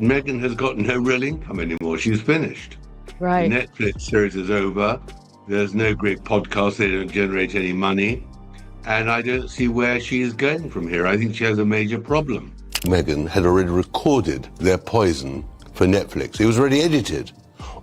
Meghan has got no real income anymore. She's finished. The Right. Netflix series is over. There's no great podcast. They don't generate any money. And I don't see where she is going from here. I think she has a major problem. Meghan had already recorded their poison for Netflix. It was already edited.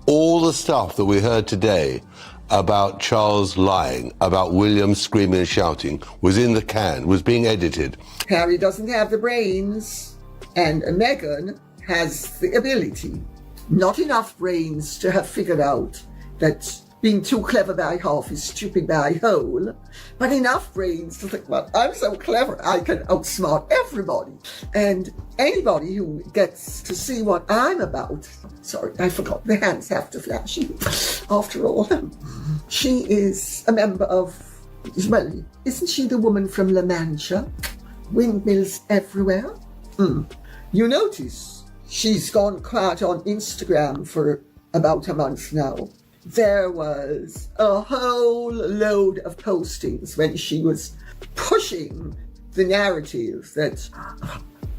All the stuff that we heard today about Charles lying, about William screaming and shouting, was in the can, was being edited. Harry doesn't have the brains, and Meghan has the ability. Not enough brains to have figured out that being too clever by half is stupid by whole, but enough brains to think, well, I'm so clever, I can outsmart everybody. And anybody who gets to see what I'm about, sorry, I forgot, the hands have to flash. After all, she is a member of, well, isn't she the woman from La Mancha? Windmills everywhere. You notice she's gone quiet on Instagram for about a month now. There was a whole load of postings when she was pushing the narrative that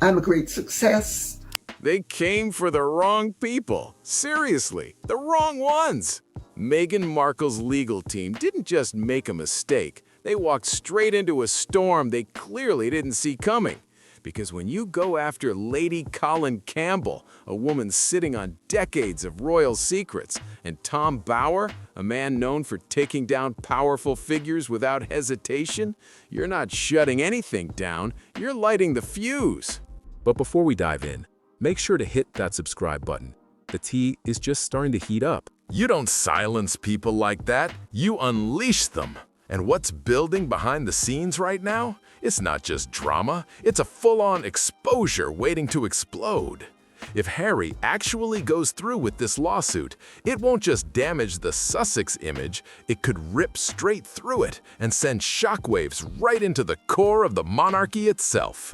I'm a great success. They came for the wrong people. Seriously, the wrong ones. Meghan Markle's legal team didn't just make a mistake. They walked straight into a storm they clearly didn't see coming. Because when you go after Lady Colin Campbell, a woman sitting on decades of royal secrets, and Tom Bower, a man known for taking down powerful figures without hesitation, you're not shutting anything down, you're lighting the fuse. But before we dive in, make sure to hit that subscribe button. The tea is just starting to heat up. You don't silence people like that, you unleash them. And what's building behind the scenes right now? It's not just drama, it's a full-on exposure waiting to explode. If Harry actually goes through with this lawsuit, it won't just damage the Sussex image, it could rip straight through it and send shockwaves right into the core of the monarchy itself.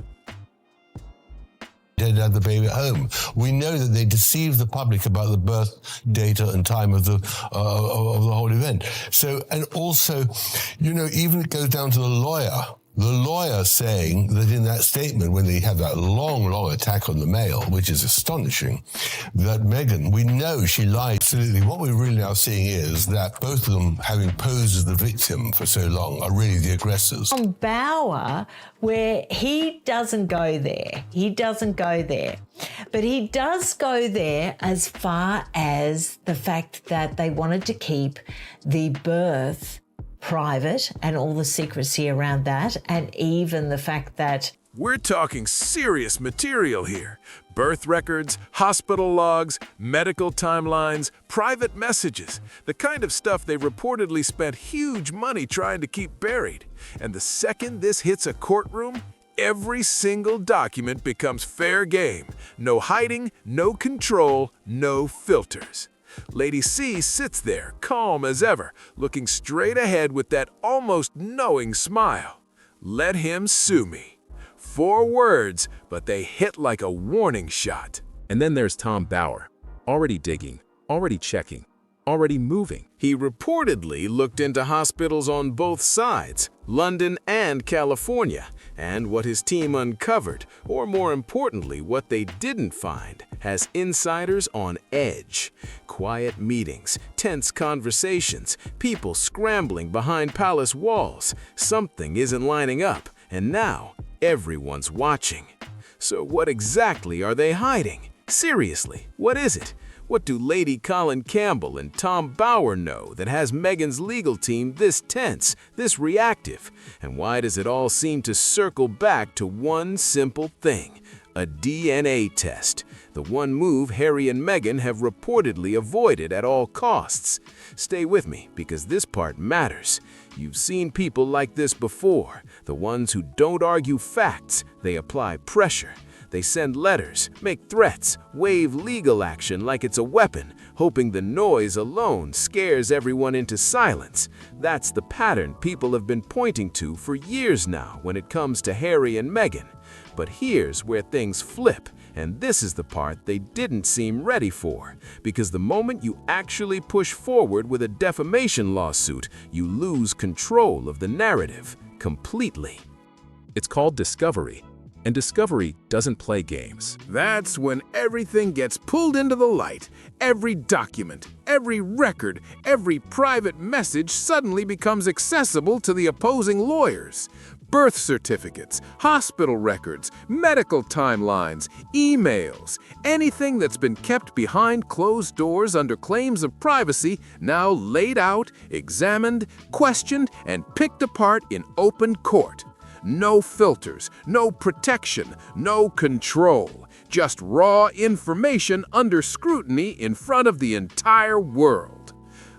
They'd had the baby at home. We know that they deceived the public about the birth data and time of the whole event. So, and also, you know, even it goes down to the lawyer saying that in that statement, when they have that long attack on the Mail, which is astonishing, that Meghan, we know she lied. Absolutely. What we're really now seeing is that both of them, having posed as the victim for so long, are really the aggressors. On Bower, where he doesn't go there. He doesn't go there. But he does go there as far as the fact that they wanted to keep the birth private and all the secrecy around that, and even the fact that We're talking serious material here. Birth records, hospital logs, medical timelines, private messages, the kind of stuff they reportedly spent huge money trying to keep buried. And the second this hits a courtroom, every single document becomes fair game. No hiding, no control, no filters. Lady C sits there, calm as ever, looking straight ahead with that almost knowing smile. Let him sue me. 4 words, but they hit like a warning shot. And then there's Tom Bower, already digging, already checking, already moving. He reportedly looked into hospitals on both sides, London and California, and what his team uncovered, or more importantly, what they didn't find, has insiders on edge. Quiet meetings, tense conversations, people scrambling behind palace walls. Something isn't lining up, and now everyone's watching. So what exactly are they hiding? Seriously, what is it? What do Lady Colin Campbell and Tom Bower know that has Meghan's legal team this tense, this reactive? And why does it all seem to circle back to one simple thing? A DNA test. The one move Harry and Meghan have reportedly avoided at all costs. Stay with me, because this part matters. You've seen people like this before. The ones who don't argue facts, they apply pressure. They send letters, make threats, wave legal action like it's a weapon, hoping the noise alone scares everyone into silence. That's the pattern people have been pointing to for years now when it comes to Harry and Meghan. But here's where things flip, and this is the part they didn't seem ready for. Because the moment you actually push forward with a defamation lawsuit, you lose control of the narrative completely. It's called discovery. And Discovery doesn't play games. That's when everything gets pulled into the light. Every document, every record, every private message suddenly becomes accessible to the opposing lawyers. Birth certificates, hospital records, medical timelines, emails, anything that's been kept behind closed doors under claims of privacy now laid out, examined, questioned, and picked apart in open court. No filters, no protection, no control. Just raw information under scrutiny in front of the entire world.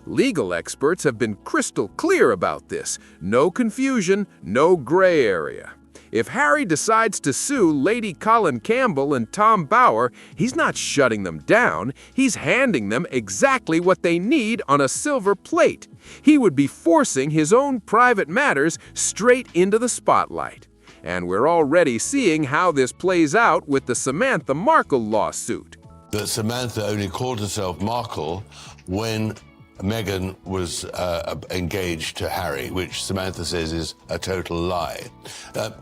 Legal experts have been crystal clear about this. No confusion, no gray area. If Harry decides to sue Lady Colin Campbell and Tom Bower, he's not shutting them down. He's handing them exactly what they need on a silver plate. He would be forcing his own private matters straight into the spotlight. And we're already seeing how this plays out with the Samantha Markle lawsuit. That Samantha only called herself Markle when Meghan was engaged to Harry, which Samantha says is a total lie.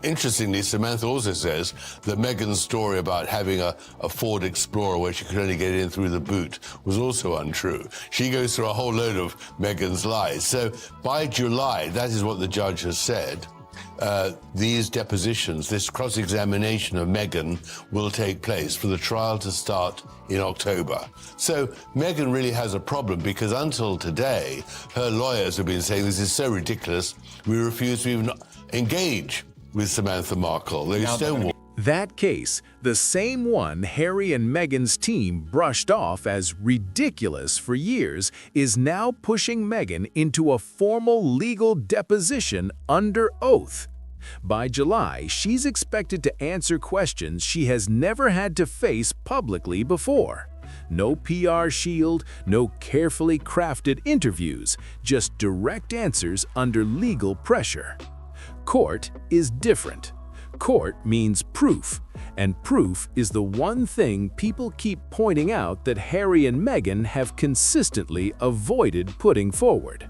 Interestingly, Samantha also says that Meghan's story about having a Ford Explorer where she could only get in through the boot was also untrue. She goes through a whole load of Meghan's lies. So by July, that is what the judge has said, these depositions, this cross-examination of Meghan will take place for the trial to start in October. So Meghan really has a problem because until today, her lawyers have been saying this is so ridiculous, we refuse to even engage with Samantha Markle. They stonewall. That case, the same one Harry and Meghan's team brushed off as ridiculous for years, is now pushing Meghan into a formal legal deposition under oath. By July, she's expected to answer questions she has never had to face publicly before. No PR shield, no carefully crafted interviews, just direct answers under legal pressure. Court is different. Court means proof, and proof is the one thing people keep pointing out that Harry and Meghan have consistently avoided putting forward.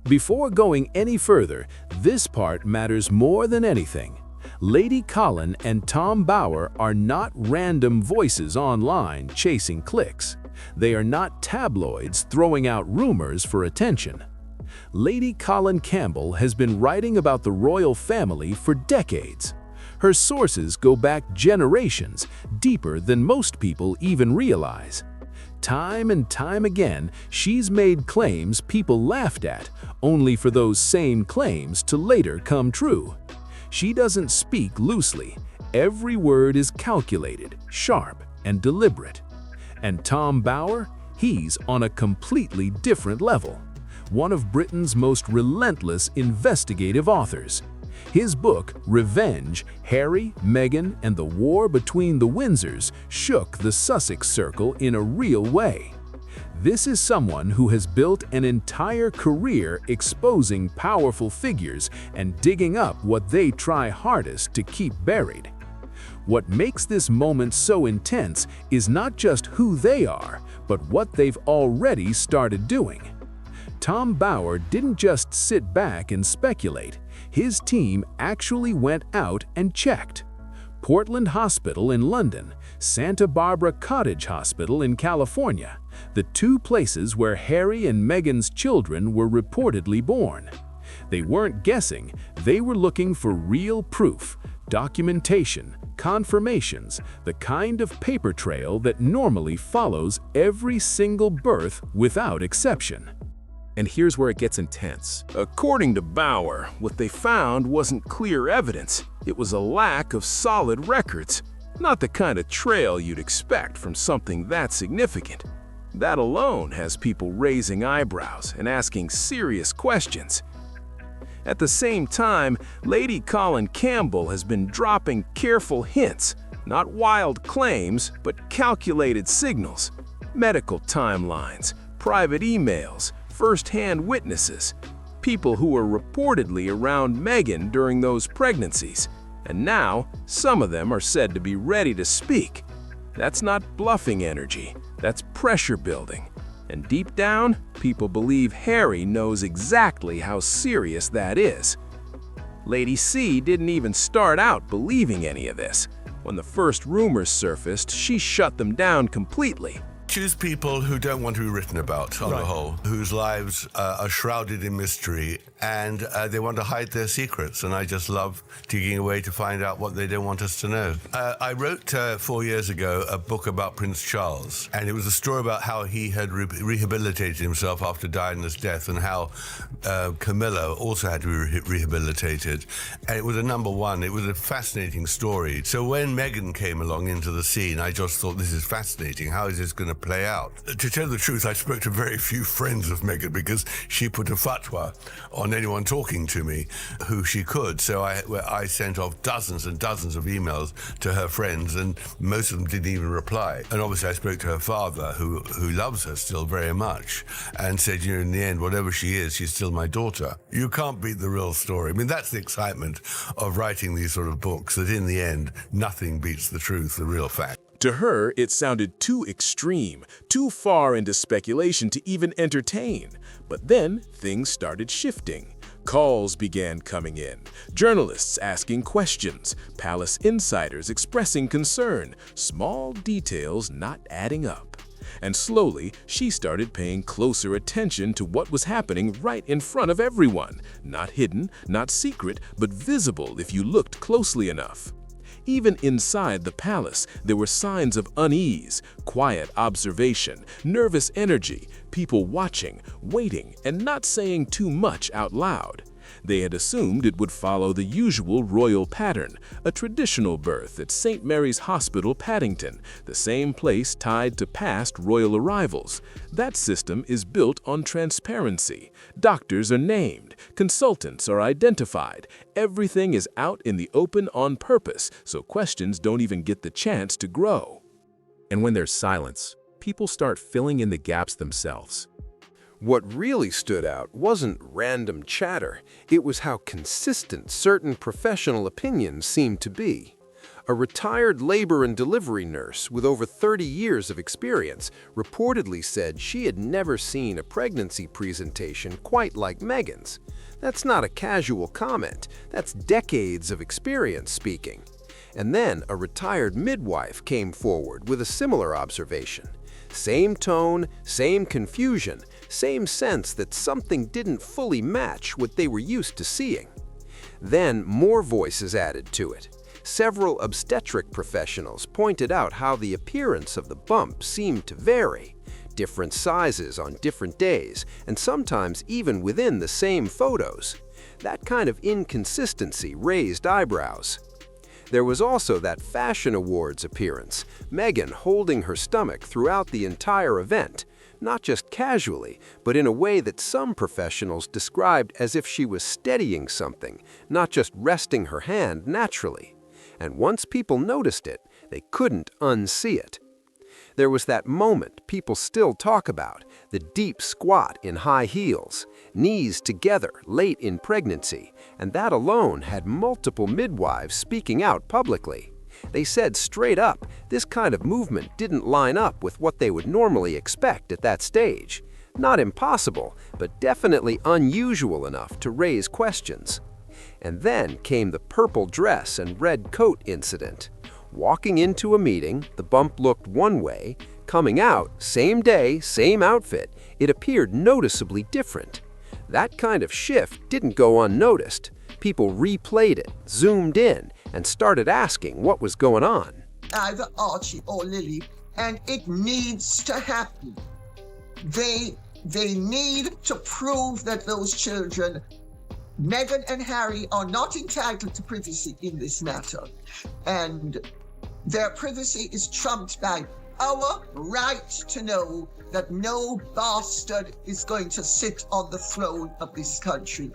Before going any further, this part matters more than anything. Lady Colin and Tom Bower are not random voices online chasing clicks. They are not tabloids throwing out rumors for attention. Lady Colin Campbell has been writing about the royal family for decades. Her sources go back generations, deeper than most people even realize. Time and time again, she's made claims people laughed at, only for those same claims to later come true. She doesn't speak loosely. Every word is calculated, sharp, and deliberate. And Tom Bower? He's on a completely different level. One of Britain's most relentless investigative authors. His book, Revenge, Harry, Meghan, and the War Between the Windsors shook the Sussex Circle in a real way. This is someone who has built an entire career exposing powerful figures and digging up what they try hardest to keep buried. What makes this moment so intense is not just who they are, but what they've already started doing. Tom Bower didn't just sit back and speculate. His team actually went out and checked. Portland Hospital in London, Santa Barbara Cottage Hospital in California, the two places where Harry and Meghan's children were reportedly born. They weren't guessing, they were looking for real proof, documentation, confirmations, the kind of paper trail that normally follows every single birth without exception. And here's where it gets intense. According to Bower, what they found wasn't clear evidence. It was a lack of solid records. Not the kind of trail you'd expect from something that significant. That alone has people raising eyebrows and asking serious questions. At the same time, Lady Colin Campbell has been dropping careful hints, not wild claims, but calculated signals. Medical timelines, private emails, first-hand witnesses, people who were reportedly around Meghan during those pregnancies, and now some of them are said to be ready to speak. That's not bluffing energy, that's pressure building. And deep down, people believe Harry knows exactly how serious that is. Lady C didn't even start out believing any of this. When the first rumors surfaced, she shut them down completely. Choose people who don't want to be written about, on the whole, whose lives are shrouded in mystery, and they want to hide their secrets, and I just love digging away to find out what they don't want us to know. I wrote 4 years ago a book about Prince Charles, and it was a story about how he had rehabilitated himself after Diana's death, and how Camilla also had to be rehabilitated, and it was a #1. It was a fascinating story. So when Meghan came along into the scene, I just thought, this is fascinating. How is this going to play out? To tell the truth, I spoke to very few friends of Meghan because she put a fatwa on anyone talking to me who she could. So I sent off dozens and dozens of emails to her friends, and most of them didn't even reply. And obviously I spoke to her father, who loves her still very much, and said, in the end, whatever she is, she's still my daughter. You can't beat the real story. I mean, that's the excitement of writing these sort of books, that in the end, nothing beats the truth, the real fact. To her, it sounded too extreme, too far into speculation to even entertain. But then things started shifting. Calls began coming in, journalists asking questions, palace insiders expressing concern, small details not adding up. And slowly, she started paying closer attention to what was happening right in front of everyone. Not hidden, not secret, but visible if you looked closely enough. Even inside the palace, there were signs of unease, quiet observation, nervous energy, people watching, waiting, and not saying too much out loud. They had assumed it would follow the usual royal pattern, a traditional birth at St. Mary's Hospital, Paddington, the same place tied to past royal arrivals. That system is built on transparency. Doctors are named, consultants are identified. Everything is out in the open on purpose, so questions don't even get the chance to grow. And when there's silence, people start filling in the gaps themselves. What really stood out wasn't random chatter, it was how consistent certain professional opinions seemed to be. A retired labor and delivery nurse with over 30 years of experience reportedly said she had never seen a pregnancy presentation quite like Meghan's. That's not a casual comment, that's decades of experience speaking. And then a retired midwife came forward with a similar observation. Same tone, same confusion, same sense that something didn't fully match what they were used to seeing. Then more voices added to it. Several obstetric professionals pointed out how the appearance of the bump seemed to vary, different sizes on different days, and sometimes even within the same photos. That kind of inconsistency raised eyebrows. There was also that Fashion Awards appearance, Meghan holding her stomach throughout the entire event, not just casually, but in a way that some professionals described as if she was steadying something, not just resting her hand naturally. And once people noticed it, they couldn't unsee it. There was that moment people still talk about, the deep squat in high heels, knees together late in pregnancy, and that alone had multiple midwives speaking out publicly. They said straight up, this kind of movement didn't line up with what they would normally expect at that stage. Not impossible, but definitely unusual enough to raise questions. And then came the purple dress and red coat incident. Walking into a meeting, the bump looked one way. Coming out, same day, same outfit, it appeared noticeably different. That kind of shift didn't go unnoticed. People replayed it, zoomed in, and started asking what was going on. Either Archie or Lily, and it needs to happen. They need to prove that those children, Meghan and Harry, are not entitled to privacy in this matter. And their privacy is trumped by our right to know that no bastard is going to sit on the throne of this country.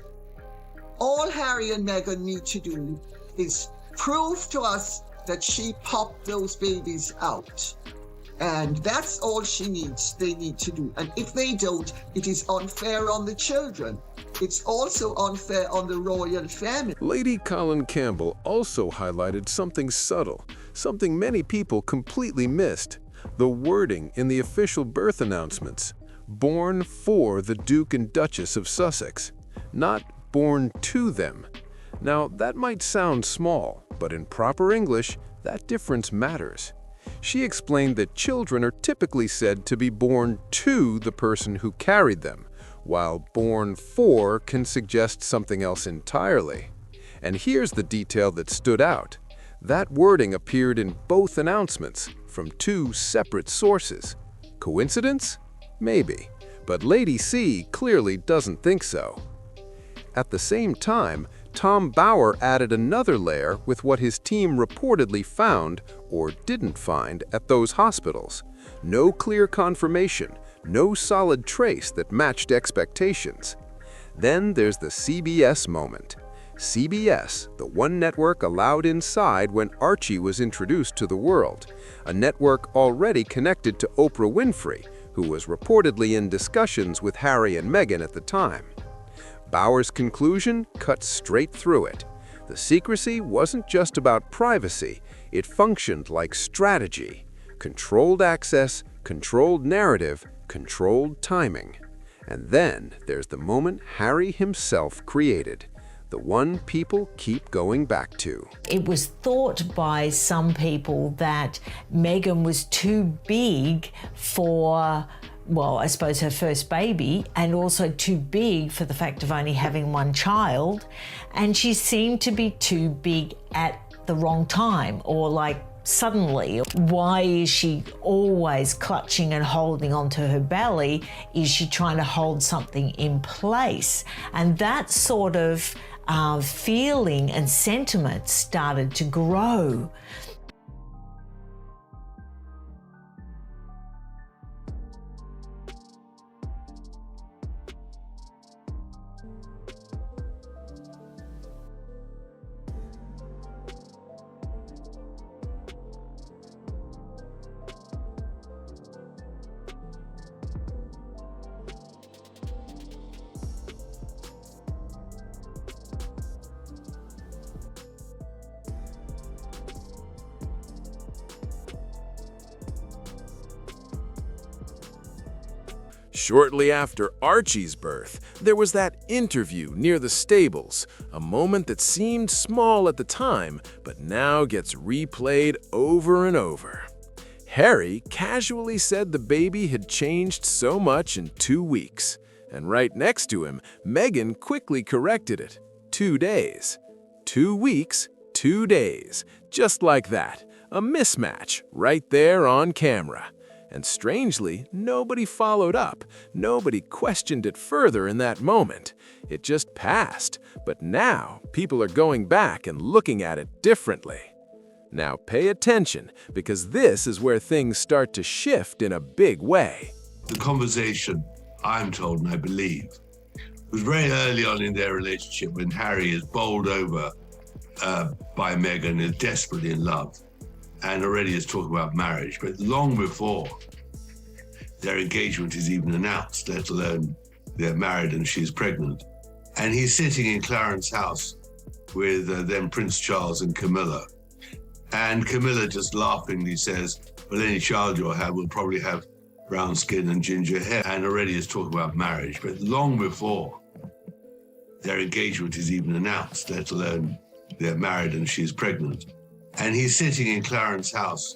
All Harry and Meghan need to do is prove to us that she popped those babies out. And that's all they need to do. And if they don't, it is unfair on the children. It's also unfair on the royal family. Lady Colin Campbell also highlighted something subtle, something many people completely missed. The wording in the official birth announcements. Born for the Duke and Duchess of Sussex, not born to them. Now, that might sound small, but in proper English, that difference matters. She explained that children are typically said to be born to the person who carried them, while born for can suggest something else entirely. And here's the detail that stood out. That wording appeared in both announcements from two separate sources. Coincidence? Maybe. But Lady C clearly doesn't think so. At the same time, Tom Bower added another layer with what his team reportedly found or didn't find at those hospitals. No clear confirmation, no solid trace that matched expectations. Then there's the CBS moment. CBS, the one network allowed inside when Archie was introduced to the world, a network already connected to Oprah Winfrey, who was reportedly in discussions with Harry and Meghan at the time. Bower's conclusion cut straight through it. The secrecy wasn't just about privacy, it functioned like strategy. Controlled access, controlled narrative, controlled timing. And then there's the moment Harry himself created, the one people keep going back to. It was thought by some people that Meghan was too big for, well, I suppose her first baby, and also too big for the fact of only having one child. And she seemed to be too big at the wrong time, or like suddenly. Why is she always clutching and holding onto her belly? Is she trying to hold something in place? And that sort of feeling and sentiment started to grow. Shortly after Archie's birth, there was that interview near the stables, a moment that seemed small at the time, but now gets replayed over and over. Harry casually said the baby had changed so much in 2 weeks, and right next to him, Meghan quickly corrected it. 2 days. 2 weeks, 2 days. Just like that. A mismatch right there on camera. And strangely, nobody followed up. Nobody questioned it further in that moment. It just passed. But now, people are going back and looking at it differently. Now pay attention, because this is where things start to shift in a big way. The conversation, I'm told and I believe, was very early on in their relationship when Harry is bowled over by Meghan, is desperately in love, and already is talking about marriage, but long before their engagement is even announced, let alone they're married and she's pregnant. And he's sitting in Clarence's house with then Prince Charles and Camilla. And Camilla just laughingly says, well, any child you'll have will probably have brown skin and ginger hair, and already is talking about marriage, but long before their engagement is even announced, let alone they're married and she's pregnant. And he's sitting in Clarence's house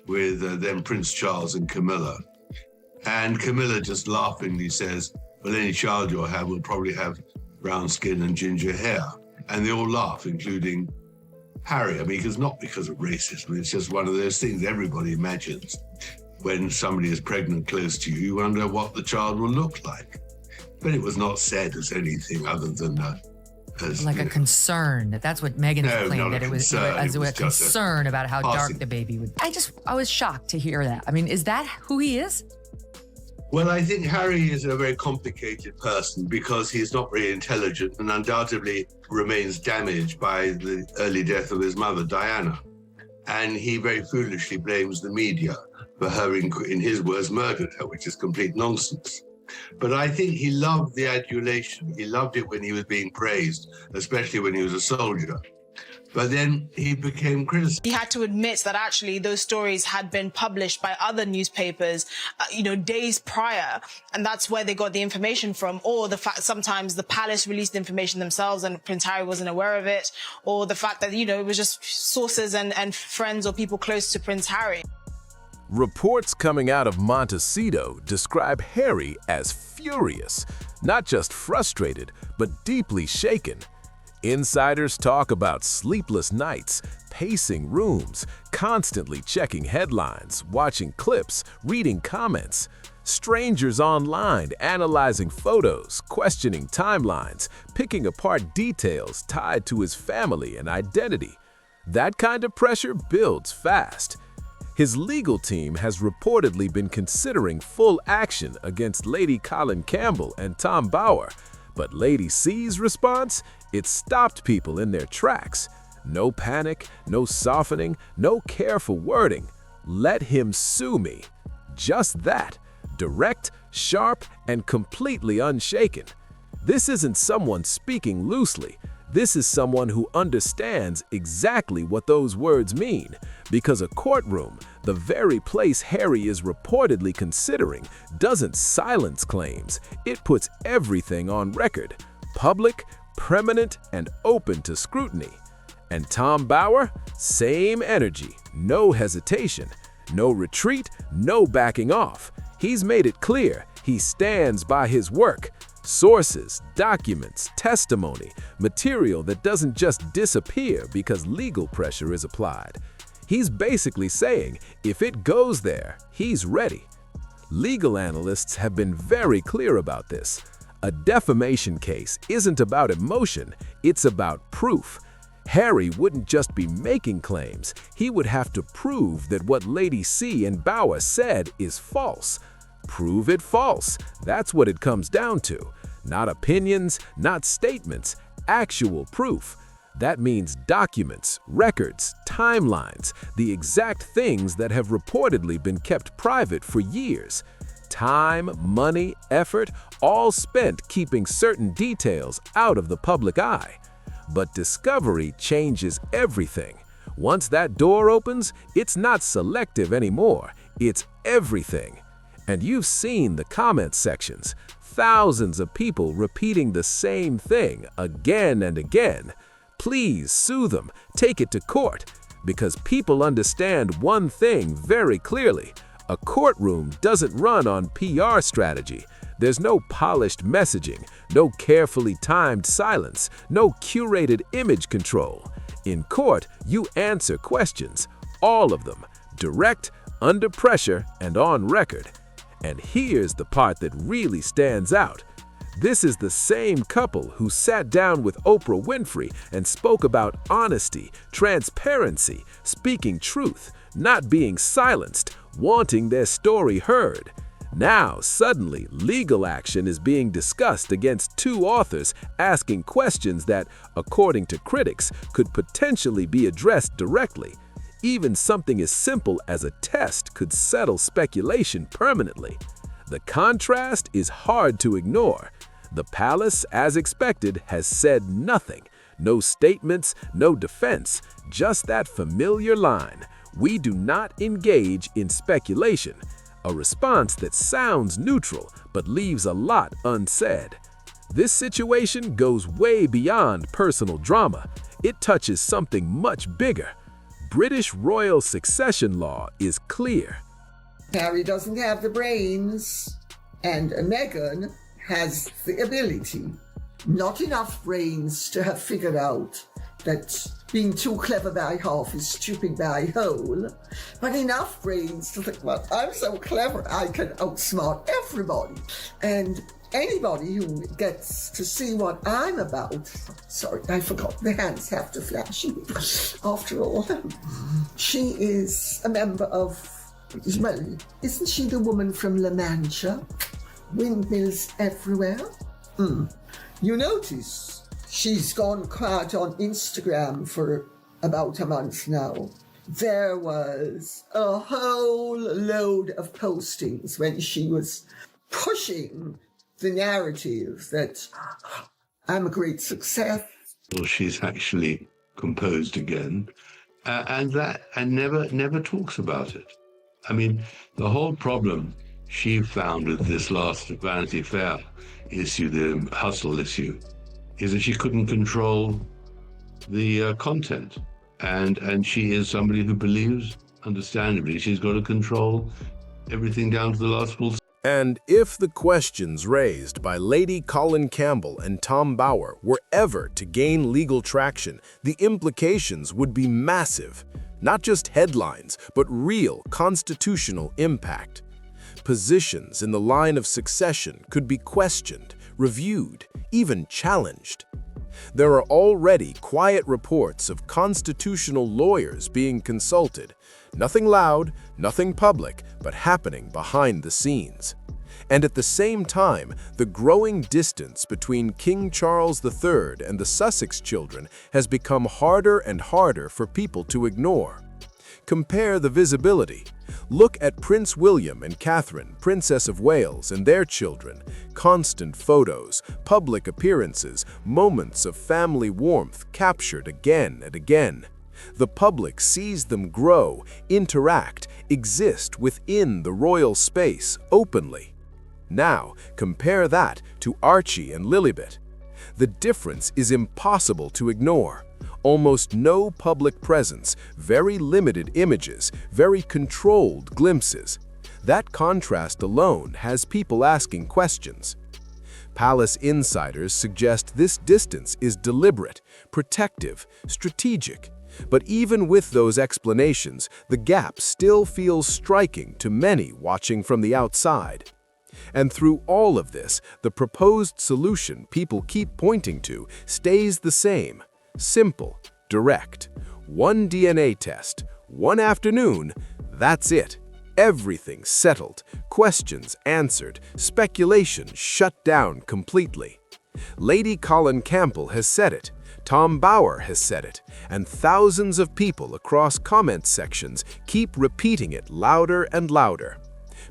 with then Prince Charles and Camilla. And Camilla just laughingly says, well, any child you'll have will probably have brown skin and ginger hair. And they all laugh, including Harry. I mean, it's not because of racism. It's just one of those things everybody imagines. When somebody is pregnant close to you, you wonder what the child will look like. But it was not said as anything other than like a concern. That's what Meghan explained, that it was a concern about how dark the baby would be. I was shocked to hear that. I mean, is that who he is? Well, I think Harry is a very complicated person because he's not very intelligent and undoubtedly remains damaged by the early death of his mother, Diana. And he very foolishly blames the media for her, in his words, murdered her, which is complete nonsense. But I think he loved the adulation. He loved it when he was being praised, especially when he was a soldier. But then he became criticized. He had to admit that actually those stories had been published by other newspapers, days prior. And that's where they got the information from. Or the fact sometimes the palace released information themselves and Prince Harry wasn't aware of it. Or the fact that, it was just sources and friends or people close to Prince Harry. Reports coming out of Montecito describe Harry as furious, not just frustrated, but deeply shaken. Insiders talk about sleepless nights, pacing rooms, constantly checking headlines, watching clips, reading comments. Strangers online analyzing photos, questioning timelines, picking apart details tied to his family and identity. That kind of pressure builds fast. His legal team has reportedly been considering full action against Lady Colin Campbell and Tom Bower, but Lady C's response? It stopped people in their tracks. No panic, no softening, no careful wording. Let him sue me. Just that. Direct, sharp, and completely unshaken. This isn't someone speaking loosely. This is someone who understands exactly what those words mean, because a courtroom, the very place Harry is reportedly considering, doesn't silence claims. It puts everything on record, public, permanent, and open to scrutiny. And Tom Bower? Same energy, no hesitation, no retreat, no backing off. He's made it clear he stands by his work. Sources, documents, testimony, material that doesn't just disappear because legal pressure is applied. He's basically saying, if it goes there, he's ready. Legal analysts have been very clear about this. A defamation case isn't about emotion, it's about proof. Harry wouldn't just be making claims, he would have to prove that what Lady C and Bower said is false. Prove it false. That's what it comes down to. Not opinions, not statements, actual proof. That means documents, records, timelines, the exact things that have reportedly been kept private for years. Time, money, effort, all spent keeping certain details out of the public eye. But discovery changes everything. Once that door opens, it's not selective anymore. It's everything. And you've seen the comment sections. Thousands of people repeating the same thing again and again. Please sue them, take it to court, because people understand one thing very clearly. A courtroom doesn't run on PR strategy. There's no polished messaging, no carefully timed silence, no curated image control. In court, you answer questions, all of them, direct, under pressure, and on record. And here's the part that really stands out. This is the same couple who sat down with Oprah Winfrey and spoke about honesty, transparency, speaking truth, not being silenced, wanting their story heard. Now, suddenly, legal action is being discussed against two authors asking questions that, according to critics, could potentially be addressed directly. Even something as simple as a test could settle speculation permanently. The contrast is hard to ignore. The palace, as expected, has said nothing. No statements, no defense, just that familiar line. We do not engage in speculation. A response that sounds neutral but leaves a lot unsaid. This situation goes way beyond personal drama. It touches something much bigger. British royal succession law is clear. Harry doesn't have the brains, and Meghan has the ability. Not enough brains to have figured out that being too clever by half is stupid by whole, but enough brains to think, well, I'm so clever, I can outsmart everybody. And anybody who gets to see what I'm about, sorry, I forgot, the hands have to flash. After all, she is a member of, well, isn't she the woman from La Mancha? Windmills everywhere. You notice she's gone quiet on Instagram for about a month now. There was a whole load of postings when she was pushing the narrative that I'm a great success. Well, she's actually composed again, and never talks about it. I mean, the whole problem she found with this last Vanity Fair issue, the hustle issue, is that she couldn't control the content. And she is somebody who believes, understandably, she's got to control everything down to the last full. And if the questions raised by Lady Colin Campbell and Tom Bower were ever to gain legal traction, the implications would be massive. Not just headlines, but real constitutional impact. Positions in the line of succession could be questioned, reviewed, even challenged. There are already quiet reports of constitutional lawyers being consulted. Nothing loud, nothing public, but happening behind the scenes. And at the same time, the growing distance between King Charles III and the Sussex children has become harder and harder for people to ignore. Compare the visibility. Look at Prince William and Catherine, Princess of Wales, and their children. Constant photos, public appearances, moments of family warmth captured again and again. The public sees them grow, interact, exist within the royal space openly. Now, compare that to Archie and Lilibet. The difference is impossible to ignore. Almost no public presence, very limited images, very controlled glimpses. That contrast alone has people asking questions. Palace insiders suggest this distance is deliberate, protective, strategic. But even with those explanations, the gap still feels striking to many watching from the outside. And through all of this, the proposed solution people keep pointing to stays the same. Simple, direct. One DNA test, one afternoon, that's it. Everything settled, questions answered, speculation shut down completely. Lady Colin Campbell has said it, Tom Bower has said it, and thousands of people across comment sections keep repeating it louder and louder.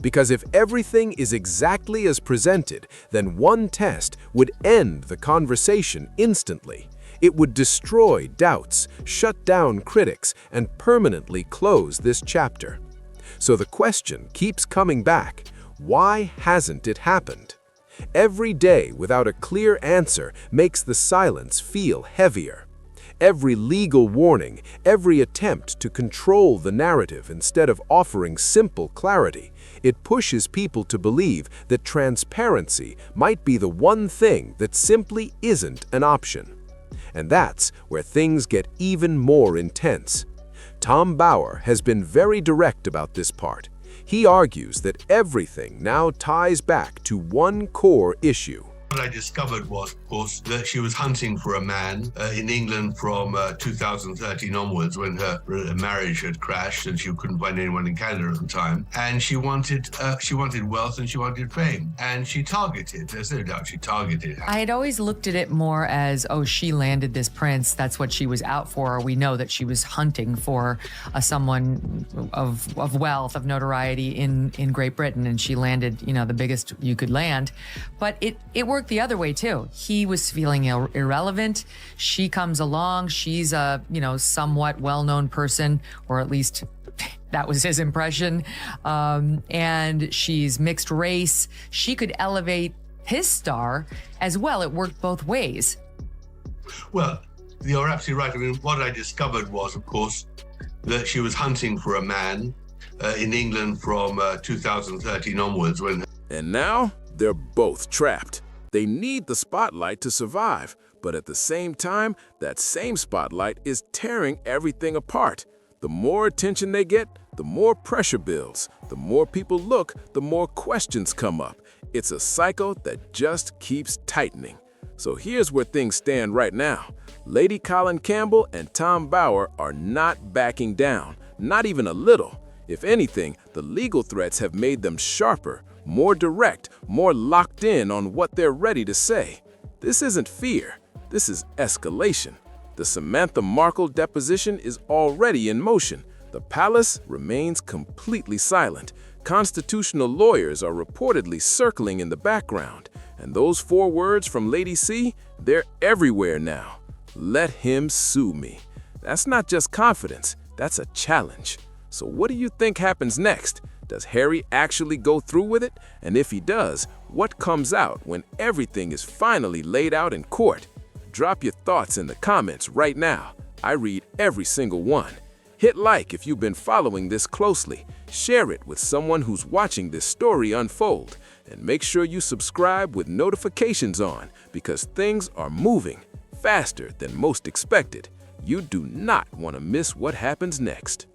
Because if everything is exactly as presented, then one test would end the conversation instantly. It would destroy doubts, shut down critics, and permanently close this chapter. So the question keeps coming back, why hasn't it happened? Every day without a clear answer makes the silence feel heavier. Every legal warning, every attempt to control the narrative instead of offering simple clarity, it pushes people to believe that transparency might be the one thing that simply isn't an option. And that's where things get even more intense. Tom Bower has been very direct about this part. He argues that everything now ties back to one core issue. What I discovered was, of course, that she was hunting for a man in England from 2013 onwards, when her marriage had crashed and she couldn't find anyone in Canada at the time. And she wanted wealth and she wanted fame. And she targeted, there's no doubt she targeted. I had always looked at it more as, oh, she landed this prince, that's what she was out for. We know that she was hunting for someone of wealth, of notoriety in Great Britain, and she landed, the biggest you could land. But it worked the other way too. He was feeling irrelevant. She comes along. She's a, somewhat well-known person, or at least that was his impression. And she's mixed race. She could elevate his star as well. It worked both ways. Well, you're absolutely right. I mean, what I discovered was, of course, that she was hunting for a man in England from 2013 onwards. And now they're both trapped. They need the spotlight to survive, but at the same time, that same spotlight is tearing everything apart. The more attention they get, the more pressure builds. The more people look, the more questions come up. It's a cycle that just keeps tightening. So here's where things stand right now. Lady Colin Campbell and Tom Bower are not backing down, not even a little. If anything, the legal threats have made them sharper, more direct, more locked in on what they're ready to say. This isn't fear, this is escalation. The Samantha Markle deposition is already in motion. The palace remains completely silent. Constitutional lawyers are reportedly circling in the background. And those 4 words from Lady C, they're everywhere now. Let him sue me. That's not just confidence, that's a challenge. So what do you think happens next? Does Harry actually go through with it? And if he does, what comes out when everything is finally laid out in court? Drop your thoughts in the comments right now. I read every single one. Hit like if you've been following this closely. Share it with someone who's watching this story unfold. And make sure you subscribe with notifications on, because things are moving faster than most expected. You do not want to miss what happens next.